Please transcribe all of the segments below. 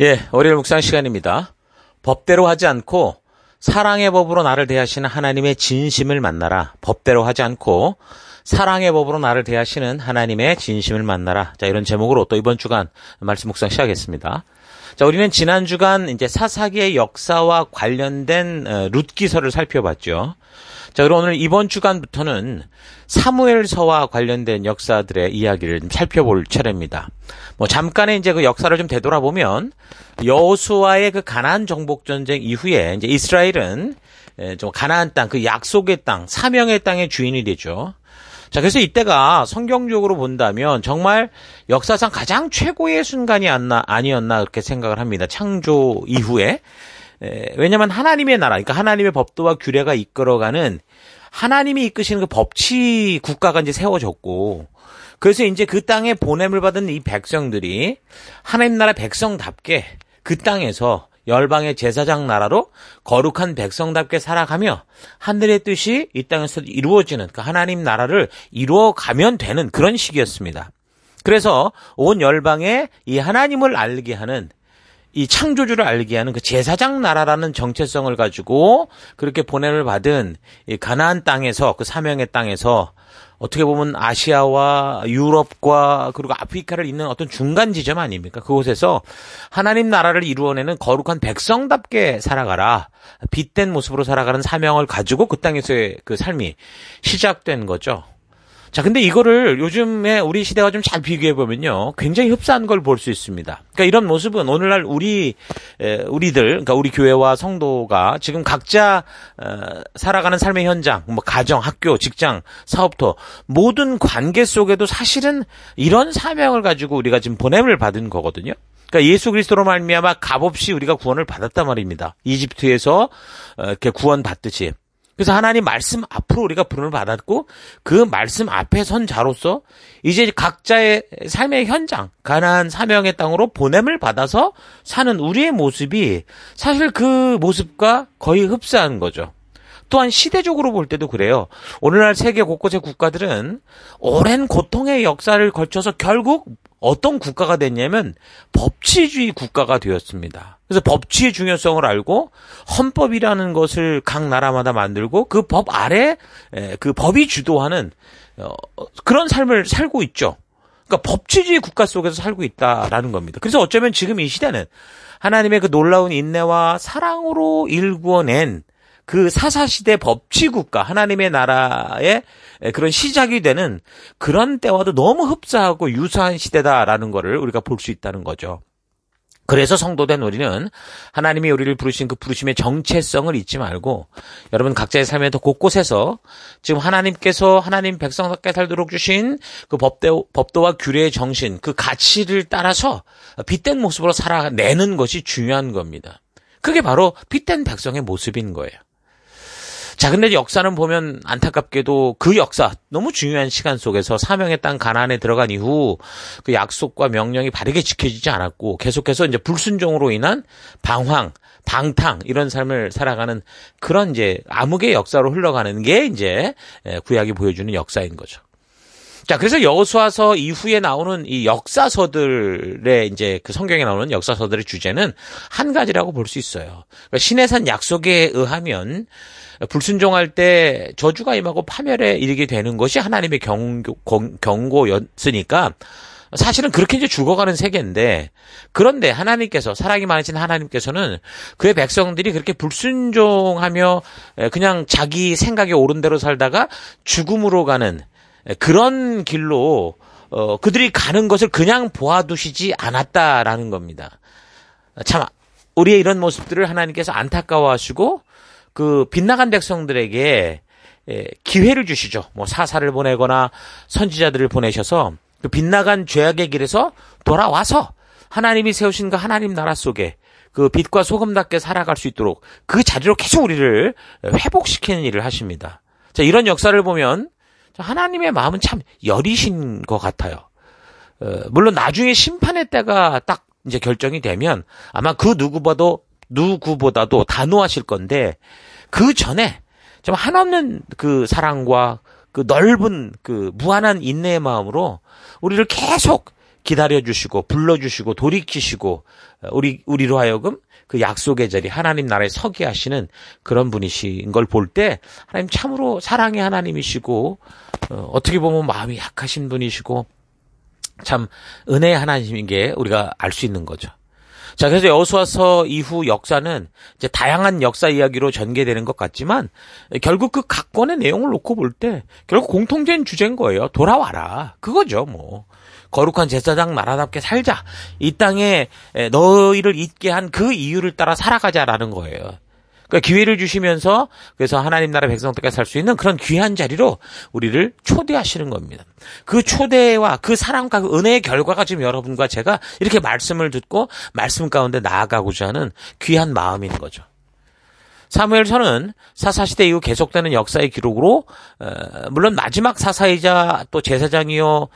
예, 월요일 묵상 시간입니다. 법대로 하지 않고 사랑의 법으로 나를 대하시는 하나님의 진심을 만나라. 법대로 하지 않고 사랑의 법으로 나를 대하시는 하나님의 진심을 만나라. 자, 이런 제목으로 또 이번 주간 말씀 묵상 시작하겠습니다. 자, 우리는 지난 주간 이제 사사기의 역사와 관련된 룻기서를 살펴봤죠. 자, 그럼 오늘 이번 주간부터는 사무엘서와 관련된 역사들의 이야기를 좀 살펴볼 차례입니다. 잠깐의 이제 그 역사를 좀 되돌아보면 여호수아의 그 가나안 정복 전쟁 이후에 이제 이스라엘은 좀 가나안 땅, 그 약속의 땅, 사명의 땅의 주인이 되죠. 자, 그래서 이때가 성경적으로 본다면 정말 역사상 가장 최고의 순간이 아니었나 그렇게 생각을 합니다. 창조 이후에. 왜냐면 하나님의 나라, 그러니까 하나님의 법도와 규례가 이끌어가는 하나님이 이끄시는 그 법치 국가가 이제 세워졌고, 그래서 이제 그 땅에 보냄을 받은 이 백성들이 하나님 나라 백성답게 그 땅에서 열방의 제사장 나라로 거룩한 백성답게 살아가며 하늘의 뜻이 이 땅에서 이루어지는 그 하나님 나라를 이루어가면 되는 그런 시기였습니다. 그래서 온 열방에 이 하나님을 알게 하는, 이 창조주를 알게 하는 그 제사장 나라라는 정체성을 가지고 그렇게 보냄을 받은 이 가나안 땅에서, 그 사명의 땅에서 어떻게 보면 아시아와 유럽과 그리고 아프리카를 잇는 어떤 중간 지점 아닙니까? 그곳에서 하나님 나라를 이루어내는 거룩한 백성답게 살아가라, 빛된 모습으로 살아가는 사명을 가지고 그 땅에서의 그 삶이 시작된 거죠. 자, 근데 이거를 요즘에 우리 시대와 좀 잘 비교해보면요, 굉장히 흡사한 걸 볼 수 있습니다. 그러니까 이런 모습은 오늘날 우리들, 그러니까 우리 교회와 성도가 지금 각자 살아가는 삶의 현장, 가정, 학교, 직장, 사업터, 모든 관계 속에도 사실은 이런 사명을 가지고 우리가 지금 보냄을 받은 거거든요. 그러니까 예수 그리스도로 말미암아 값없이 우리가 구원을 받았단 말입니다. 이집트에서 이렇게 구원 받듯이. 그래서 하나님 말씀 앞으로 우리가 부름을 받았고, 그 말씀 앞에 선 자로서 이제 각자의 삶의 현장, 가나안 사명의 땅으로 보냄을 받아서 사는 우리의 모습이 사실 그 모습과 거의 흡사한 거죠. 또한 시대적으로 볼 때도 그래요. 오늘날 세계 곳곳의 국가들은 오랜 고통의 역사를 거쳐서 결국 어떤 국가가 됐냐면 법치주의 국가가 되었습니다. 그래서 법치의 중요성을 알고 헌법이라는 것을 각 나라마다 만들고 그 법 아래 그 법이 주도하는 그런 삶을 살고 있죠. 그러니까 법치주의 국가 속에서 살고 있다라는 겁니다. 그래서 어쩌면 지금 이 시대는 하나님의 그 놀라운 인내와 사랑으로 일구어낸 그 사사시대 법치국가, 하나님의 나라의 그런 시작이 되는 그런 때와도 너무 흡사하고 유사한 시대다라는 거를 우리가 볼 수 있다는 거죠. 그래서 성도된 우리는 하나님이 우리를 부르신 그 부르심의 정체성을 잊지 말고, 여러분 각자의 삶의 더 곳곳에서 지금 하나님께서 하나님 백성답게 살도록 주신 그 법도와 규례의 정신, 그 가치를 따라서 빛된 모습으로 살아내는 것이 중요한 겁니다. 그게 바로 빛된 백성의 모습인 거예요. 자, 근데 역사는 보면 안타깝게도 그 역사, 너무 중요한 시간 속에서 사명의 땅 가나안에 들어간 이후 그 약속과 명령이 바르게 지켜지지 않았고, 계속해서 이제 불순종으로 인한 방황, 방탕, 이런 삶을 살아가는 그런 이제 암흑의 역사로 흘러가는 게 이제 구약이 보여주는 역사인 거죠. 자, 그래서 여호수아서 이후에 나오는 이 역사서들의 이제 그 성경에 나오는 역사서들의 주제는 한 가지라고 볼 수 있어요. 그러니까 신의 산 약속에 의하면 불순종할 때 저주가 임하고 파멸에 이르게 되는 것이 하나님의 경고였으니까 사실은 그렇게 이제 죽어가는 세계인데, 그런데 하나님께서, 사랑이 많으신 하나님께서는 그의 백성들이 그렇게 불순종하며 그냥 자기 생각에 옳은 대로 살다가 죽음으로 가는 그런 길로 그들이 가는 것을 그냥 보아두시지 않았다라는 겁니다. 참, 우리의 이런 모습들을 하나님께서 안타까워하시고 그 빗나간 백성들에게 기회를 주시죠. 사사를 보내거나 선지자들을 보내셔서 그 빗나간 죄악의 길에서 돌아와서 하나님이 세우신 그 하나님 나라 속에 그 빛과 소금답게 살아갈 수 있도록 그 자리로 계속 우리를 회복시키는 일을 하십니다. 자, 이런 역사를 보면 하나님의 마음은 참 여리신 것 같아요. 물론 나중에 심판의 때가 딱 이제 결정이 되면 아마 그 누구보다도 단호하실 건데, 그 전에 좀 한없는 그 사랑과 그 넓은 그 무한한 인내의 마음으로 우리를 계속 기다려주시고 불러주시고 돌이키시고 우리로 하여금 그 약속의 자리 하나님 나라에 서게 하시는 그런 분이신 걸 볼 때 하나님 참으로 사랑의 하나님이시고 어떻게 보면 마음이 약하신 분이시고 참 은혜의 하나님인 게 우리가 알 수 있는 거죠. 자, 그래서 여호수아서 이후 역사는 이제 다양한 역사 이야기로 전개되는 것 같지만 결국 그 각 권의 내용을 놓고 볼 때 결국 공통된 주제인 거예요. 돌아와라. 그거죠, 뭐. 거룩한 제사장 나라답게 살자. 이 땅에 너희를 있게 한 그 이유를 따라 살아가자라는 거예요. 그러니까 기회를 주시면서 그래서 하나님 나라 백성들까지 살 수 있는 그런 귀한 자리로 우리를 초대하시는 겁니다. 그 초대와 그 사랑과 그 은혜의 결과가 지금 여러분과 제가 이렇게 말씀을 듣고 말씀 가운데 나아가고자 하는 귀한 마음인 거죠. 사무엘서는 사사시대 이후 계속되는 역사의 기록으로 물론 마지막 사사이자 또 제사장이요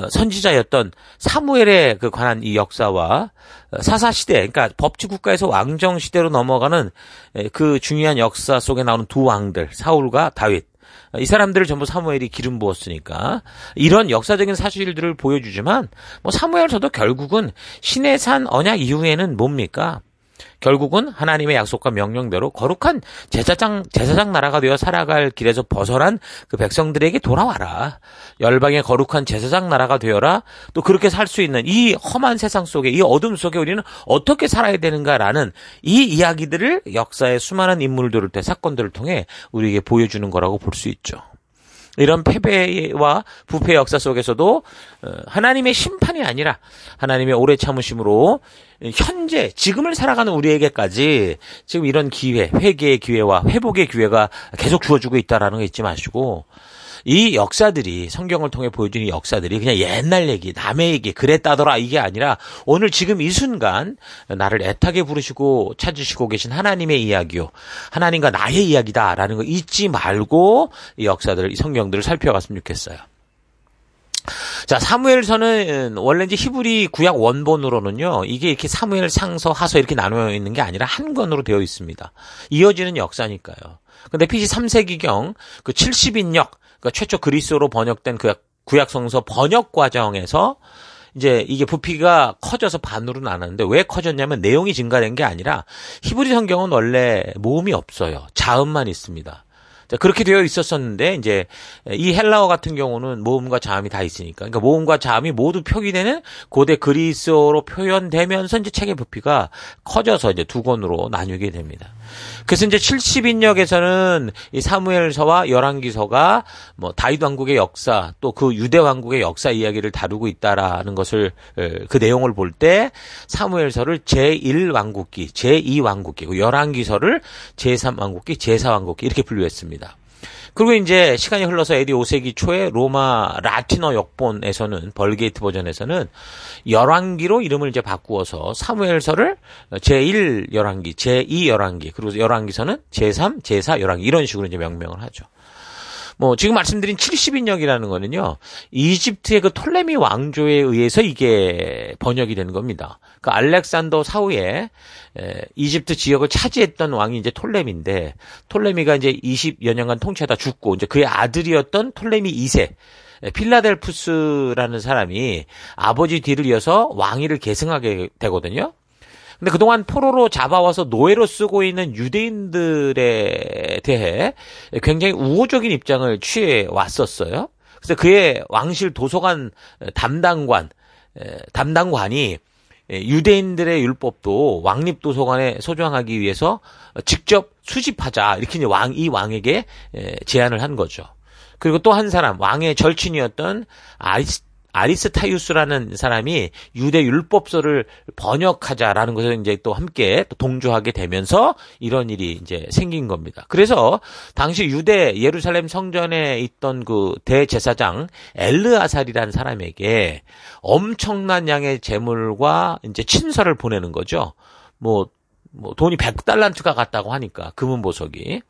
선지자였던 사무엘에 그 관한 이 역사와 사사시대 그러니까 법치국가에서 왕정시대로 넘어가는 그 중요한 역사 속에 나오는 두 왕들 사울과 다윗 이 사람들을 전부 사무엘이 기름 부었으니까 이런 역사적인 사실들을 보여주지만 뭐 사무엘서도 결국은 시내산 언약 이후에는 뭡니까? 결국은 하나님의 약속과 명령대로 거룩한 제사장 나라가 되어 살아갈 길에서 벗어난 그 백성들에게 돌아와라. 열방의 거룩한 제사장 나라가 되어라. 또 그렇게 살 수 있는 이 험한 세상 속에 이 어둠 속에 우리는 어떻게 살아야 되는가라는 이 이야기들을 역사의 수많은 인물들을 통해 사건들을 통해 우리에게 보여주는 거라고 볼 수 있죠. 이런 패배와 부패 역사 속에서도 하나님의 심판이 아니라 하나님의 오래 참으심으로 현재 지금을 살아가는 우리에게까지 지금 이런 기회, 회개의 기회와 회복의 기회가 계속 주어지고 있다는 거 잊지 마시고 이 역사들이 성경을 통해 보여주는 역사들이 그냥 옛날 얘기, 남의 얘기, 그랬다더라 이게 아니라 오늘 지금 이 순간 나를 애타게 부르시고 찾으시고 계신 하나님의 이야기요. 하나님과 나의 이야기다라는 거 잊지 말고 이 역사들을, 이 성경들을 살펴봤으면 좋겠어요. 자, 사무엘서는 원래 이제 히브리 구약 원본으로는요, 이게 이렇게 사무엘, 상서, 하서 이렇게 나누어 있는 게 아니라 한 권으로 되어 있습니다. 이어지는 역사니까요. 근데 BC 3세기경 그 70인역, 그러니까 최초 그리스어로 번역된 그 구약 성서 번역 과정에서 이제 이게 부피가 커져서 반으로 나눴는데 왜 커졌냐면 내용이 증가된 게 아니라 히브리 성경은 원래 모음이 없어요. 자음만 있습니다. 자, 그렇게 되어 있었었는데 이제 이 헬라어 같은 경우는 모음과 자음이 다 있으니까 그러니까 모음과 자음이 모두 표기되는 고대 그리스어로 표현되면서 이제 책의 부피가 커져서 이제 두 권으로 나뉘게 됩니다. 그래서 이제 70인역에서는 이 사무엘서와 열왕기서가 뭐 다윗 왕국의 역사 또 그 유대 왕국의 역사 이야기를 다루고 있다라는 것을 그 내용을 볼 때 사무엘서를 제1왕국기, 제2왕국기, 열왕기서를 제3왕국기, 제4왕국기 이렇게 분류했습니다. 그리고 이제 시간이 흘러서 AD 5세기 초에 로마 라틴어 역본에서는 벌게이트 버전에서는 열왕기로 이름을 이제 바꾸어서 사무엘서를 제1 열왕기, 제2 열왕기, 그리고 열왕기서는 제3, 제4 열왕기 이런 식으로 이제 명명을 하죠. 뭐 지금 말씀드린 70인역이라는 거는요. 이집트의 그 톨레미 왕조에 의해서 이게 번역이 되는 겁니다. 그 알렉산더 사후에 이집트 지역을 차지했던 왕이 이제 톨레미인데 톨레미가 이제 20여 년간 통치하다 죽고 이제 그의 아들이었던 톨레미 2세 필라델푸스라는 사람이 아버지 뒤를 이어서 왕위를 계승하게 되거든요. 근데 그동안 포로로 잡아와서 노예로 쓰고 있는 유대인들에 대해 굉장히 우호적인 입장을 취해 왔었어요. 그래서 그의 왕실 도서관 담당관이 유대인들의 율법도 왕립도서관에 소장하기 위해서 직접 수집하자 이렇게 이 왕에게 제안을 한 거죠. 그리고 또 한 사람 왕의 절친이었던 아리스타이우스라는 사람이 유대 율법서를 번역하자라는 것을 이제 또 함께 또 동조하게 되면서 이런 일이 이제 생긴 겁니다. 그래서 당시 유대 예루살렘 성전에 있던 그 대제사장 엘르아살이라는 사람에게 엄청난 양의 재물과 이제 친서를 보내는 거죠. 뭐 돈이 100달란트가 갔다고 하니까 금은 보석이.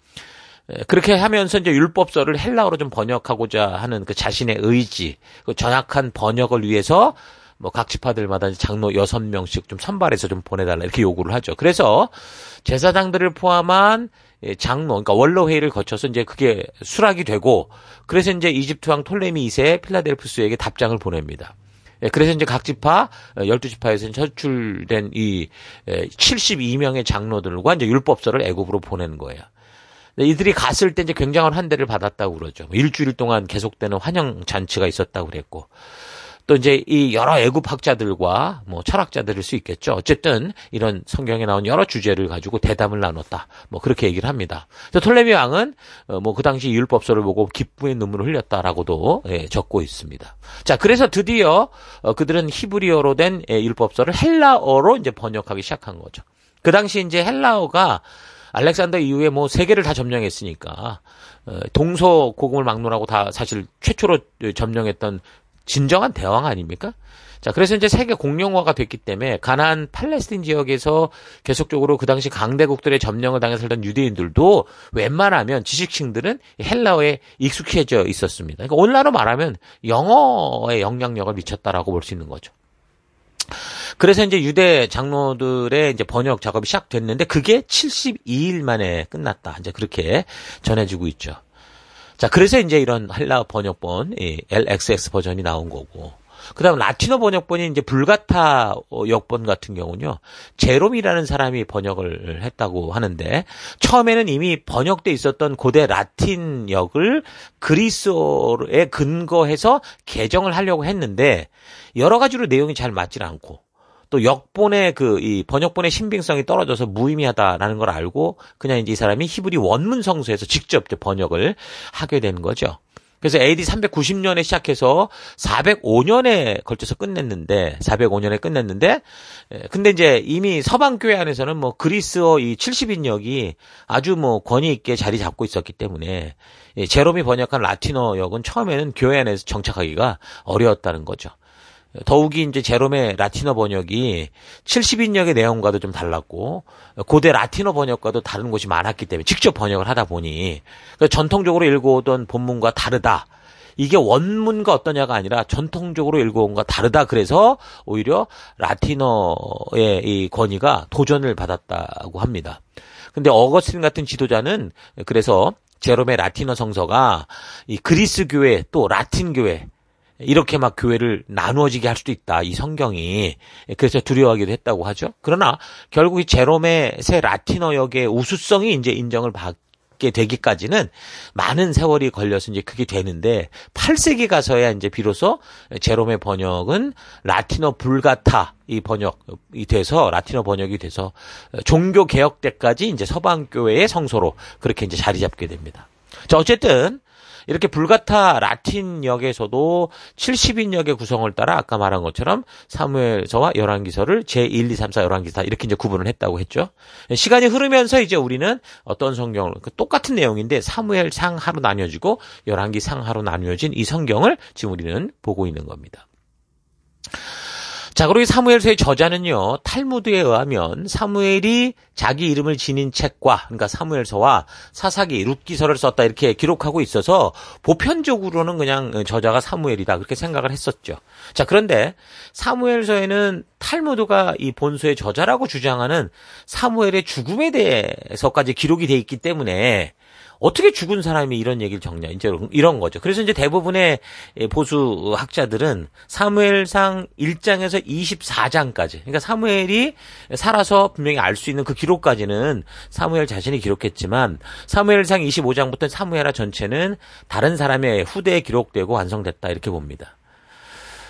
그렇게 하면서 이제 율법서를 헬라어로 좀 번역하고자 하는 그 자신의 의지, 그 정확한 번역을 위해서 뭐 각 지파들마다 장로 6명씩 좀 선발해서 좀 보내달라 이렇게 요구를 하죠. 그래서 제사장들을 포함한 장로, 그러니까 원로회의를 거쳐서 이제 그게 수락이 되고, 그래서 이제 이집트 왕 톨레미 2세 필라델푸스에게 답장을 보냅니다. 그래서 이제 각 지파 12지파에서 선출된 이 72명의 장로들과 이제 율법서를 애굽으로 보낸 거예요. 이들이 갔을 때 이제 굉장한 환대를 받았다고 그러죠. 일주일 동안 계속되는 환영 잔치가 있었다고 그랬고, 또 이제 이 여러 애굽 학자들과 뭐 철학자들일 수 있겠죠. 어쨌든 이런 성경에 나온 여러 주제를 가지고 대담을 나눴다. 뭐 그렇게 얘기를 합니다. 그래서 톨레미 왕은 뭐 그 당시 율법서를 보고 기쁨의 눈물을 흘렸다라고도 적고 있습니다. 자, 그래서 드디어 그들은 히브리어로 된 율법서를 헬라어로 이제 번역하기 시작한 거죠. 그 당시 이제 헬라어가 알렉산더 이후에 뭐 세계를 다 점령했으니까 동서고금을 막론하고 다 사실 최초로 점령했던 진정한 대왕 아닙니까? 자, 그래서 이제 세계 공용어가 됐기 때문에 가나안 팔레스틴 지역에서 계속적으로 그 당시 강대국들의 점령을 당해 살던 유대인들도 웬만하면 지식층들은 헬라어에 익숙해져 있었습니다. 그러니까 오늘날로 말하면 영어에 영향력을 미쳤다라고 볼 수 있는 거죠. 그래서 이제 유대 장로들의 이제 번역 작업이 시작됐는데 그게 72일 만에 끝났다. 이제 그렇게 전해지고 있죠. 자, 그래서 이제 이런 헬라어 번역본, LXX 버전이 나온 거고. 그 다음 라틴어 번역본이 이제 불가타 역본 같은 경우는요, 제롬이라는 사람이 번역을 했다고 하는데, 처음에는 이미 번역돼 있었던 고대 라틴역을 그리스어에 근거해서 개정을 하려고 했는데, 여러 가지로 내용이 잘 맞질 않고, 또 역본의 이 번역본의 신빙성이 떨어져서 무의미하다라는 걸 알고 그냥 이제 이 사람이 히브리 원문 성서에서 직접 번역을 하게 되는 거죠. 그래서 AD 390년에 시작해서 405년에 걸쳐서 끝냈는데 근데 이제 이미 서방 교회 안에서는 뭐 그리스어 이 70인역이 아주 뭐 권위 있게 자리 잡고 있었기 때문에 제롬이 번역한 라틴어 역은 처음에는 교회 안에서 정착하기가 어려웠다는 거죠. 더욱이 이제 제롬의 라틴어 번역이 70인역의 내용과도 좀 달랐고 고대 라틴어 번역과도 다른 곳이 많았기 때문에 직접 번역을 하다 보니 전통적으로 읽어오던 본문과 다르다. 이게 원문과 어떠냐가 아니라 전통적으로 읽어온 것과 다르다. 그래서 오히려 라틴어의 이 권위가 도전을 받았다고 합니다. 근데 어거스틴 같은 지도자는 그래서 제롬의 라틴어 성서가 이 그리스 교회 또 라틴 교회 이렇게 막 교회를 나누어지게 할 수도 있다. 이 성경이. 그래서 두려워하기도 했다고 하죠. 그러나 결국 이 제롬의 새 라틴어역의 우수성이 이제 인정을 받게 되기까지는 많은 세월이 걸려서 이제 그게 되는데 8세기 가서야 이제 비로소 제롬의 번역은 라틴어 불가타 이 번역이 돼서 라틴어 번역이 돼서 종교 개혁 때까지 이제 서방 교회의 성서로 그렇게 이제 자리 잡게 됩니다. 자, 어쨌든 이렇게 불가타 라틴역에서도 70인역의 구성을 따라 아까 말한 것처럼 사무엘서와 열왕기서를 제1, 2, 3, 4 열왕기사 이렇게 이제 구분을 했다고 했죠. 시간이 흐르면서 이제 우리는 어떤 성경을 똑같은 내용인데 사무엘상 하로 나뉘어지고 열왕기상 하로 나뉘어진 이 성경을 지금 우리는 보고 있는 겁니다. 자, 그리고 사무엘서의 저자는요, 탈무드에 의하면 사무엘이 자기 이름을 지닌 책과, 그러니까 사무엘서와 사사기, 룻기서를 썼다 이렇게 기록하고 있어서 보편적으로는 그냥 저자가 사무엘이다 그렇게 생각을 했었죠. 자, 그런데 사무엘서에는 탈무드가 이 본서의 저자라고 주장하는 사무엘의 죽음에 대해서까지 기록이 돼 있기 때문에 어떻게 죽은 사람이 이런 얘기를 적냐, 이제 이런 거죠. 그래서 이제 대부분의 보수 학자들은 사무엘상 1장에서 24장까지, 그러니까 사무엘이 살아서 분명히 알 수 있는 그 기록까지는 사무엘 자신이 기록했지만 사무엘상 25장부터 사무엘하 전체는 다른 사람의 후대에 기록되고 완성됐다 이렇게 봅니다.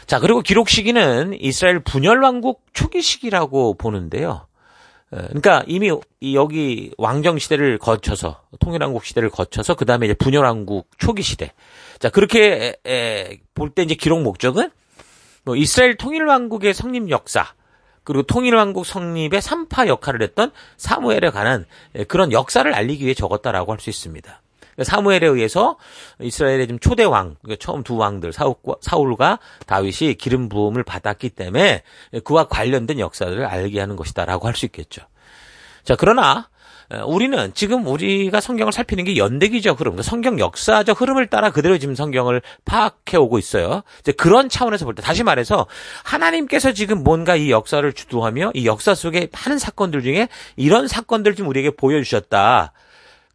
자, 그리고 기록 시기는 이스라엘 분열 왕국 초기 시기라고 보는데요. 그러니까 이미 여기 왕정 시대를 거쳐서 통일왕국 시대를 거쳐서 그 다음에 이제 분열왕국 초기 시대. 자, 그렇게 볼 때 이제 기록 목적은 뭐 이스라엘 통일왕국의 성립 역사 그리고 통일왕국 성립의 3파 역할을 했던 사무엘에 관한 그런 역사를 알리기 위해 적었다라고 할 수 있습니다. 사무엘에 의해서 이스라엘의 지금 초대 왕, 처음 두 왕들 사울과 다윗이 기름 부음을 받았기 때문에 그와 관련된 역사를 알게 하는 것이다라고 할 수 있겠죠. 자, 그러나 우리는 지금 우리가 성경을 살피는 게 연대기적 흐름, 그러니까 성경 역사적 흐름을 따라 그대로 지금 성경을 파악해 오고 있어요. 이제 그런 차원에서 볼 때 다시 말해서 하나님께서 지금 뭔가 이 역사를 주도하며 이 역사 속에 많은 사건들 중에 이런 사건들 좀 우리에게 보여주셨다.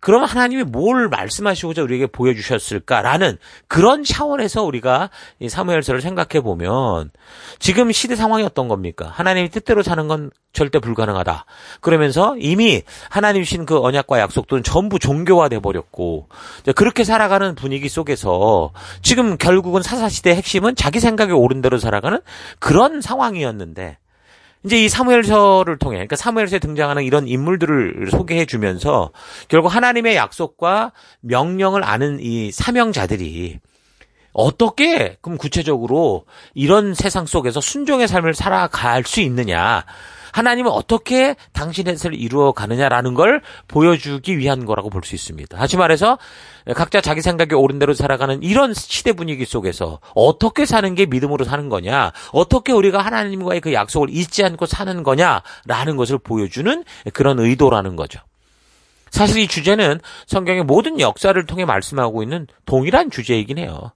그럼 하나님이 뭘 말씀하시고자 우리에게 보여주셨을까라는 그런 차원에서 우리가 이 사무엘서를 생각해 보면 지금 시대 상황이 어떤 겁니까? 하나님이 뜻대로 사는 건 절대 불가능하다. 그러면서 이미 하나님 주신 그 언약과 약속들은 전부 종교화돼 버렸고 그렇게 살아가는 분위기 속에서 지금 결국은 사사시대의 핵심은 자기 생각에 옳은 대로 살아가는 그런 상황이었는데 이제 이 사무엘서를 통해, 그러니까 사무엘서에 등장하는 이런 인물들을 소개해 주면서 결국 하나님의 약속과 명령을 아는 이 사명자들이 어떻게 그럼 구체적으로 이런 세상 속에서 순종의 삶을 살아갈 수 있느냐, 하나님은 어떻게 당신의 뜻을 이루어 가느냐라는 걸 보여주기 위한 거라고 볼 수 있습니다. 다시 말해서 각자 자기 생각에 옳은 대로 살아가는 이런 시대 분위기 속에서 어떻게 사는 게 믿음으로 사는 거냐, 어떻게 우리가 하나님과의 그 약속을 잊지 않고 사는 거냐라는 것을 보여주는 그런 의도라는 거죠. 사실 이 주제는 성경의 모든 역사를 통해 말씀하고 있는 동일한 주제이긴 해요.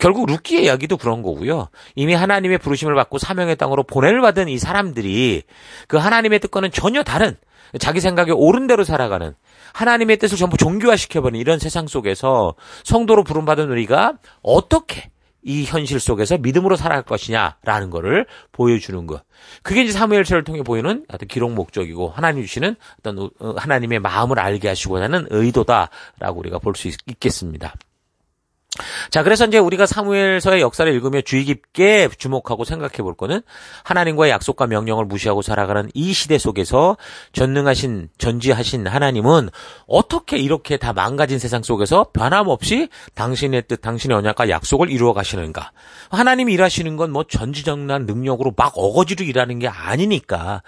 결국 룻기의 이야기도 그런 거고요. 이미 하나님의 부르심을 받고 사명의 땅으로 보냄을 받은 이 사람들이 그 하나님의 뜻과는 전혀 다른 자기 생각에 옳은 대로 살아가는 하나님의 뜻을 전부 종교화시켜버린 이런 세상 속에서 성도로 부름받은 우리가 어떻게 이 현실 속에서 믿음으로 살아갈 것이냐라는 거를 보여주는 것. 그게 이제 사무엘서를 통해 보이는 어떤 기록 목적이고 하나님 주시는 어떤 하나님의 마음을 알게 하시고자 하는 의도다라고 우리가 볼 수 있겠습니다. 자, 그래서 이제 우리가 사무엘서의 역사를 읽으며 주의 깊게 주목하고 생각해 볼 거는 하나님과의 약속과 명령을 무시하고 살아가는 이 시대 속에서 전지하신 하나님은 어떻게 이렇게 다 망가진 세상 속에서 변함없이 당신의 뜻, 당신의 언약과 약속을 이루어 가시는가. 하나님이 일하시는 건 뭐 전지전능한 능력으로 막 어거지로 일하는 게 아니니까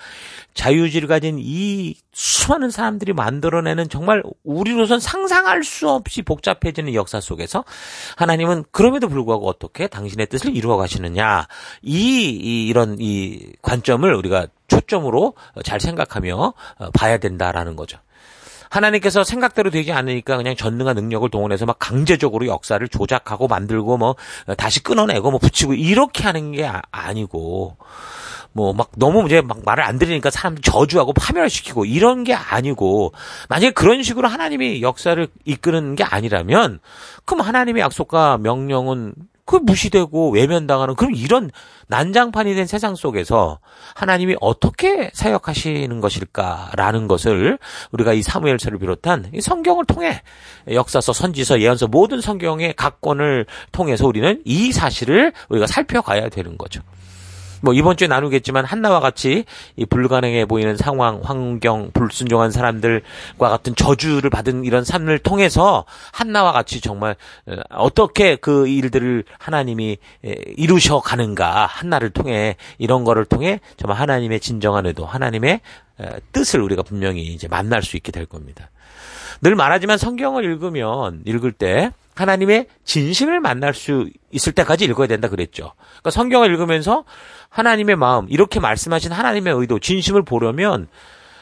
자유의지를 가진 이 수많은 사람들이 만들어내는 정말 우리로선 상상할 수 없이 복잡해지는 역사 속에서 하나님은 그럼에도 불구하고 어떻게 당신의 뜻을 이루어 가시느냐, 이런 관점을 우리가 초점으로 잘 생각하며 봐야 된다라는 거죠. 하나님께서 생각대로 되지 않으니까 그냥 전능한 능력을 동원해서 막 강제적으로 역사를 조작하고 만들고 뭐 다시 끊어내고 뭐 붙이고 이렇게 하는 게 아니고, 뭐 막 너무 이제 막 말을 안 들으니까 사람들 저주하고 파멸시키고 이런 게 아니고, 만약에 그런 식으로 하나님이 역사를 이끄는 게 아니라면 그럼 하나님의 약속과 명령은 그 무시되고 외면당하는 그럼 이런 난장판이 된 세상 속에서 하나님이 어떻게 사역하시는 것일까라는 것을 우리가 이 사무엘서를 비롯한 이 성경을 통해 역사서, 선지서, 예언서 모든 성경의 각 권을 통해서 우리는 이 사실을 우리가 살펴가야 되는 거죠. 뭐 이번 주에 나누겠지만 한나와 같이 이 불가능해 보이는 상황, 환경, 불순종한 사람들과 같은 저주를 받은 이런 삶을 통해서 한나와 같이 정말 어떻게 그 일들을 하나님이 이루셔 가는가, 한나를 통해 이런 거를 통해 정말 하나님의 진정한 의도, 하나님의 뜻을 우리가 분명히 이제 만날 수 있게 될 겁니다. 늘 말하지만 성경을 읽을 때 하나님의 진심을 만날 수 있을 때까지 읽어야 된다 그랬죠. 그러니까 성경을 읽으면서 하나님의 마음, 이렇게 말씀하신 하나님의 의도, 진심을 보려면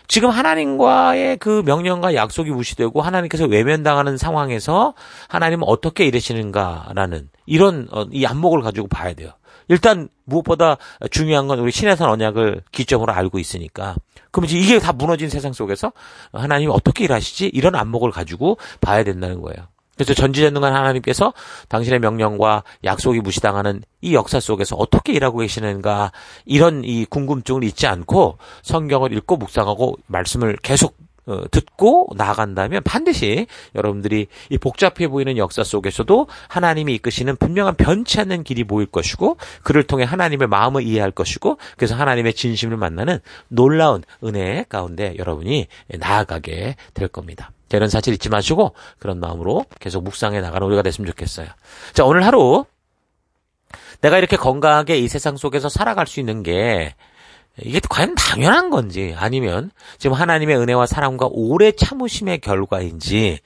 지금 하나님과의 그 명령과 약속이 무시되고 하나님께서 외면당하는 상황에서 하나님은 어떻게 이르시는가라는 이런 이 안목을 가지고 봐야 돼요. 일단 무엇보다 중요한 건 우리 신해산 언약을 기점으로 알고 있으니까, 그럼 이제 이게 다 무너진 세상 속에서 하나님이 어떻게 일하시지? 이런 안목을 가지고 봐야 된다는 거예요. 그래서 전지전능한 하나님께서 당신의 명령과 약속이 무시당하는 이 역사 속에서 어떻게 일하고 계시는가, 이런 이 궁금증을 잊지 않고 성경을 읽고 묵상하고 말씀을 계속 듣고 나아간다면 반드시 여러분들이 이 복잡해 보이는 역사 속에서도 하나님이 이끄시는 분명한 변치 않는 길이 보일 것이고, 그를 통해 하나님의 마음을 이해할 것이고, 그래서 하나님의 진심을 만나는 놀라운 은혜 가운데 여러분이 나아가게 될 겁니다. 이런 사실 잊지 마시고 그런 마음으로 계속 묵상해 나가는 우리가 됐으면 좋겠어요. 자, 오늘 하루 내가 이렇게 건강하게 이 세상 속에서 살아갈 수 있는 게 이게 과연 당연한 건지, 아니면 지금 하나님의 은혜와 사랑과 오래 참으심의 결과인지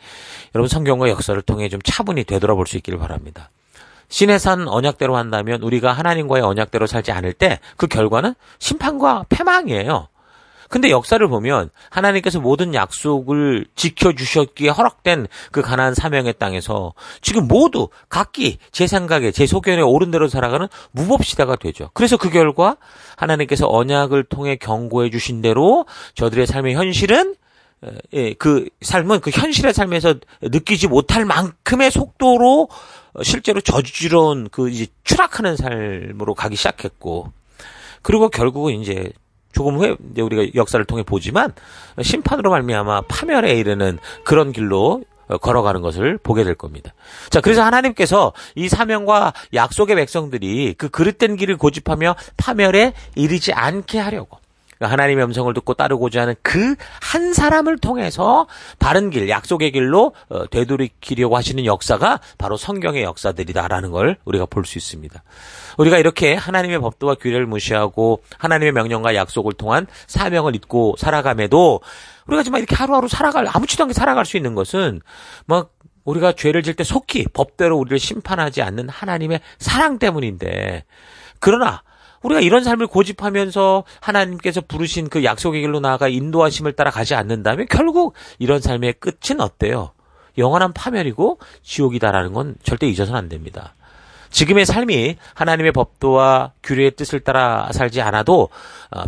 여러분 성경과 역사를 통해 좀 차분히 되돌아볼 수 있기를 바랍니다. 시내산 언약대로 한다면 우리가 하나님과의 언약대로 살지 않을 때 그 결과는 심판과 패망이에요. 근데 역사를 보면 하나님께서 모든 약속을 지켜주셨기에 허락된 그 가나안 사명의 땅에서 지금 모두 각기 제 생각에, 제 소견에 옳은 대로 살아가는 무법시대가 되죠. 그래서 그 결과 하나님께서 언약을 통해 경고해 주신 대로 저들의 삶의 현실은 그 삶은 그 현실의 삶에서 느끼지 못할 만큼의 속도로 실제로 저주스러운 그 이제 추락하는 삶으로 가기 시작했고, 그리고 결국은 이제 조금 후에 이제 우리가 역사를 통해 보지만 심판으로 말미암아 파멸에 이르는 그런 길로 걸어가는 것을 보게 될 겁니다. 자, 그래서 하나님께서 이 사명과 약속의 백성들이 그 그릇된 길을 고집하며 파멸에 이르지 않게 하려고, 하나님의 음성을 듣고 따르고자 하는 그 한 사람을 통해서 바른 길, 약속의 길로 되돌이키려고 하시는 역사가 바로 성경의 역사들이다라는 걸 우리가 볼 수 있습니다. 우리가 이렇게 하나님의 법도와 규례를 무시하고 하나님의 명령과 약속을 통한 사명을 잊고 살아감에도 우리가 정말 이렇게 하루하루 아무렇지도 않게 살아갈 수 있는 것은 우리가 죄를 질 때 속히 법대로 우리를 심판하지 않는 하나님의 사랑 때문인데, 그러나 우리가 이런 삶을 고집하면서 하나님께서 부르신 그 약속의 길로 나아가 인도하심을 따라 가지 않는다면 결국 이런 삶의 끝은 어때요? 영원한 파멸이고 지옥이다라는 건 절대 잊어서는 안 됩니다. 지금의 삶이 하나님의 법도와 규례의 뜻을 따라 살지 않아도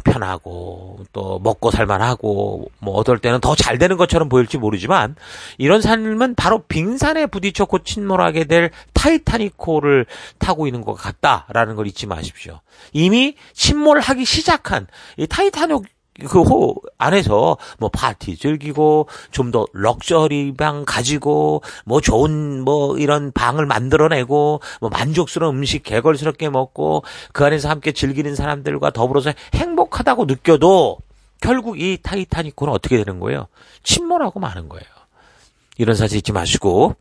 편하고 또 먹고 살만하고 어떨 때는 더 잘 되는 것처럼 보일지 모르지만, 이런 삶은 바로 빙산에 부딪혀 곧 침몰하게 될 타이타닉호를 타고 있는 것 같다라는 걸 잊지 마십시오. 이미 침몰하기 시작한 이 타이타닉 그 호 안에서 파티 즐기고 좀 더 럭셔리 방 가지고 좋은 이런 방을 만들어내고 만족스러운 음식 개걸스럽게 먹고 그 안에서 함께 즐기는 사람들과 더불어서 행복하다고 느껴도 결국 이 타이타닉호는 어떻게 되는 거예요? 침몰하고 마는 거예요. 이런 사실 잊지 마시고,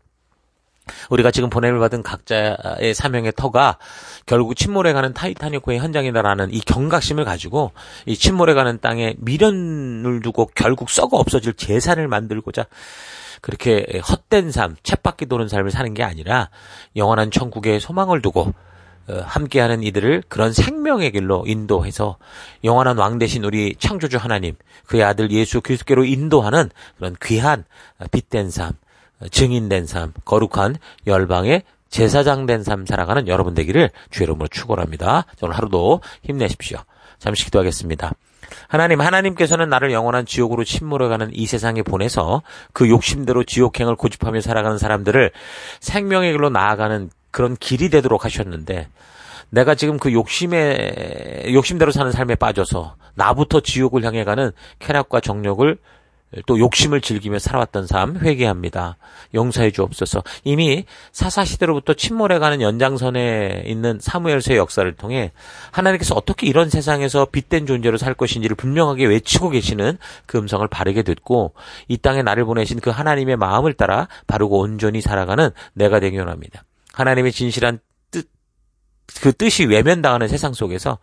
우리가 지금 보냄을 받은 각자의 사명의 터가 결국 침몰해가는 타이타닉호의 현장이다라는 이 경각심을 가지고 이 침몰해가는 땅에 미련을 두고 결국 썩어 없어질 재산을 만들고자 그렇게 헛된 삶, 쳇바퀴 도는 삶을 사는 게 아니라 영원한 천국의 소망을 두고 함께하는 이들을 그런 생명의 길로 인도해서 영원한 왕 되신 우리 창조주 하나님, 그의 아들 예수 그리스도께로 인도하는 그런 귀한 빛된 삶, 증인된 삶, 거룩한 열방의 제사장 된 삶 살아가는 여러분 되기를 주의 이름으로 축원합니다. 오늘 하루도 힘내십시오. 잠시 기도하겠습니다. 하나님께서는 나를 영원한 지옥으로 침몰해가는 이 세상에 보내서 그 욕심대로 지옥행을 고집하며 살아가는 사람들을 생명의 길로 나아가는 그런 길이 되도록 하셨는데, 내가 지금 그 욕심대로 사는 삶에 빠져서 나부터 지옥을 향해 가는 쾌락과 정욕을 또 욕심을 즐기며 살아왔던 삶 회개합니다. 용서해 주옵소서. 이미 사사시대로부터 침몰해가는 연장선에 있는 사무엘서의 역사를 통해 하나님께서 어떻게 이런 세상에서 빛된 존재로 살 것인지를 분명하게 외치고 계시는 그 음성을 바르게 듣고 이 땅에 나를 보내신 그 하나님의 마음을 따라 바르고 온전히 살아가는 내가 되기 원합니다. 하나님의 진실한 그 뜻이 외면당하는 세상 속에서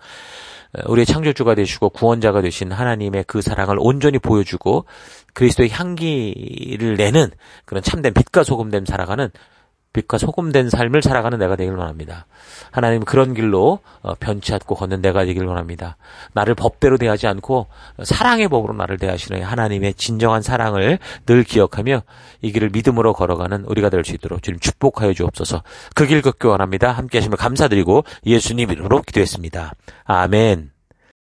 우리의 창조주가 되시고 구원자가 되신 하나님의 그 사랑을 온전히 보여주고 그리스도의 향기를 내는 그런 참된 빛과 소금된 삶을 살아가는 내가 되길 원합니다. 하나님, 그런 길로 변치 않고 걷는 내가 되길 원합니다. 나를 법대로 대하지 않고 사랑의 법으로 나를 대하시는 하나님의 진정한 사랑을 늘 기억하며 이 길을 믿음으로 걸어가는 우리가 될 수 있도록 주님 축복하여 주옵소서. 그 길 걷기 원합니다. 함께 하시면 감사드리고 예수님 이름으로 기도했습니다. 아멘.